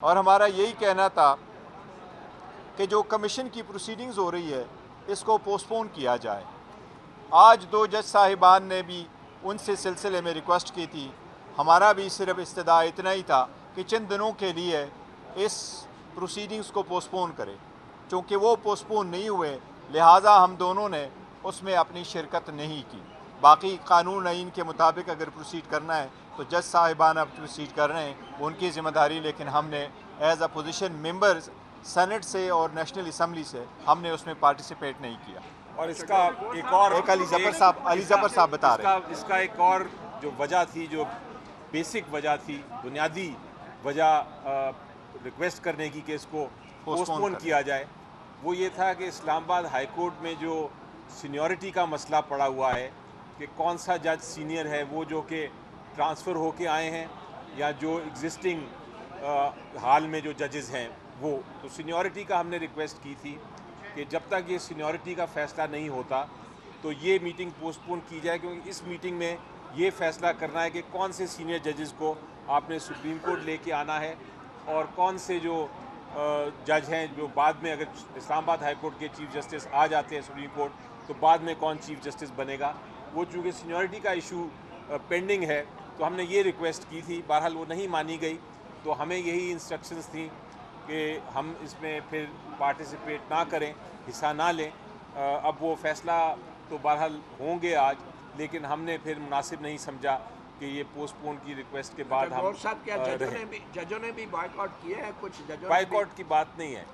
اور ہمارا یہی کہنا تھا کہ جو کمیشن کی پروسیڈنگز ہو رہی ہے اس کو پوسٹ پون کیا جائے۔ آج دو جج صاحبان نے بھی ان سے سلسلے میں ریکویسٹ کی تھی، ہمارا بھی صرف استدعا اتنا ہی تھا کہ چند دنوں کے لیے اس پروسیڈنگز کو پوسٹ پون کرے۔ چونکہ وہ پوسٹ پون نہیں ہوئے لہٰذا ہم دونوں نے اس میں اپنی شرکت نہیں کی۔ باقی قانون آئین کے مطابق اگر پروسیڈ کرنا ہے تو جج صاحبان اب پروسیڈ کر رہے ہیں، ان کی ذمہ داری، لیکن ہم نے as a position members senate سے اور نیشنل اسمبلی سے ہم نے اس میں پارٹیسپیٹ نہیں کیا۔ اور اس کا ایک اور علی ظفر صاحب بتا رہے ہیں اس کا ایک اور جو وجہ تھی، جو بیسک وجہ تھی، بنیادی وجہ ریکویسٹ کرنے کی کہ اس کو پوسٹ پون کیا جائے، وہ یہ تھا کہ اسلام آباد ہائی کورٹ میں جو سینیورٹی کا مسئلہ پڑا ہوا ہے کہ کون سا جج سینئر ہے، وہ جو کہ ٹرانسفر ہو کے آئے ہیں یا جو ایگزسٹنگ حال میں جو ججز ہیں وہ، تو سینیورٹی کا ہم نے ریکویسٹ کی تھی کہ جب تک یہ سینیورٹی کا فیصلہ نہیں ہوتا تو یہ میٹنگ پوسٹ پون کی جائے، کیونکہ اس میٹنگ میں یہ فیصلہ کرنا ہے کہ کون سے سینئر ججز کو آپ نے سپریم کورٹ لے کے آنا ہے اور کون سے جو جج ہیں جو بعد میں اگر اسلام آباد ہائی کورٹ کے چیف جسٹس آ جاتے ہیں سپریم کورٹ تو بعد میں کون چیف جسٹس بنے گا۔ وہ چونکہ سینیورٹی کا ایشو پینڈنگ ہے تو ہم نے یہ ریکویسٹ کی تھی، بہرحال وہ نہیں مانی گئی، تو ہمیں یہی انسٹرکشنز تھیں کہ ہم اس میں پھر پارٹیسپیٹ نہ کریں، حصہ نہ لیں۔ اب وہ فیصلہ تو بہرحال ہوں گے آج، لیکن ہم نے پھر مناسب نہیں سمجھا کہ یہ پوسٹ پون کی ریکویسٹ کے بعد ہم ججوں نے بھی بائیک آؤٹ کیا ہے، کچھ ججوں بائیک آؤٹ کی بات نہیں ہے،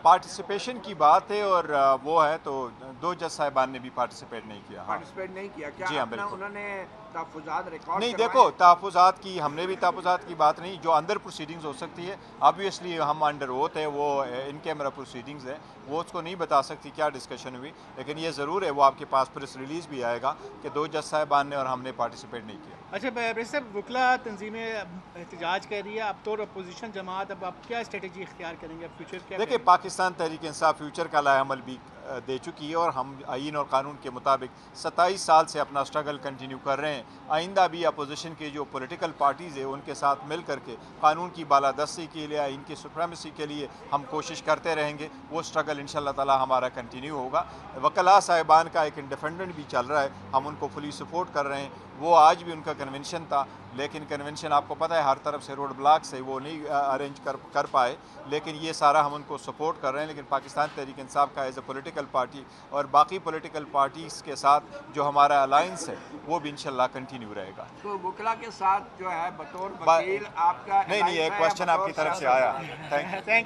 پارٹیسپیشن کی بات ہے، اور وہ ہے تو دو جج صاحبان نے بھی پارٹیسپیٹ نہیں کیا۔ پارٹیسپیٹ نہیں کیا، جی کیا ہاں بالکل انہوں نے تحفظات ریکارڈ نہیں، کروائے؟ دیکھو تحفظات کی ہم نے بھی تحفظات کی بات نہیں، جو اندر پروسیڈنگز ہو سکتی ہے آبویسلی ہم انڈر اوتھ ہے، وہ ان کیمرہ پروسیڈنگز ہے، وہ اس کو نہیں بتا سکتی کیا ڈسکشن ہوئی، لیکن یہ ضرور ہے وہ آپ کے پاس پریس ریلیز بھی آئے گا کہ دو جج صاحبان نے اور ہم نے پارٹیسپیٹ نہیں کیا۔ اچھا بریس صاحب، وکلا تنظیمیں احتجاج کر رہی ہے، اب تو اپوزیشن جماعت، اب آپ کیا اسٹریٹجی اختیار کریں گے، اب فیوچر کیا؟ دیکھیں پاکستان تحریک انصاف فیوچر کا لائحہ عمل بھی دے چکی ہے اور ہم آئین اور قانون کے مطابق 27 سال سے اپنا سٹرگل کنٹینیو کر رہے ہیں۔ آئندہ بھی اپوزیشن کے جو پولیٹیکل پارٹیز ہیں ان کے ساتھ مل کر کے قانون کی بالادستی کے لیے، آئین کی سپریمیسی کے لیے ہم کوشش کرتے رہیں گے۔ وہ سٹرگل انشاءاللہ تعالی ہمارا کنٹینیو ہوگا۔ وکلاء صاحبان کا ایک انڈیپینڈنٹ بھی چل رہا ہے، ہم ان کو فلی سپورٹ کر رہے ہیں۔ وہ آج بھی ان کا کنونشن تھا، لیکن کنونشن آپ کو پتہ ہے ہر طرف سے روڈ بلاکس ہے، وہ نہیں ارینج کر پائے، لیکن یہ سارا ہم ان کو سپورٹ کر رہے ہیں۔ لیکن پاکستان تحریک انصاف کا ایز اے پولیٹیکل پارٹی اور باقی پولیٹیکل پارٹیز کے ساتھ جو ہمارا الائنس ہے وہ بھی انشاءاللہ کنٹینیو رہے گا۔ تو وکلا کے ساتھ جو ہے بطور وکیل آپ کا نہیں، ایک کوشچن آپ کی طرف سے آیا، تھینک یو۔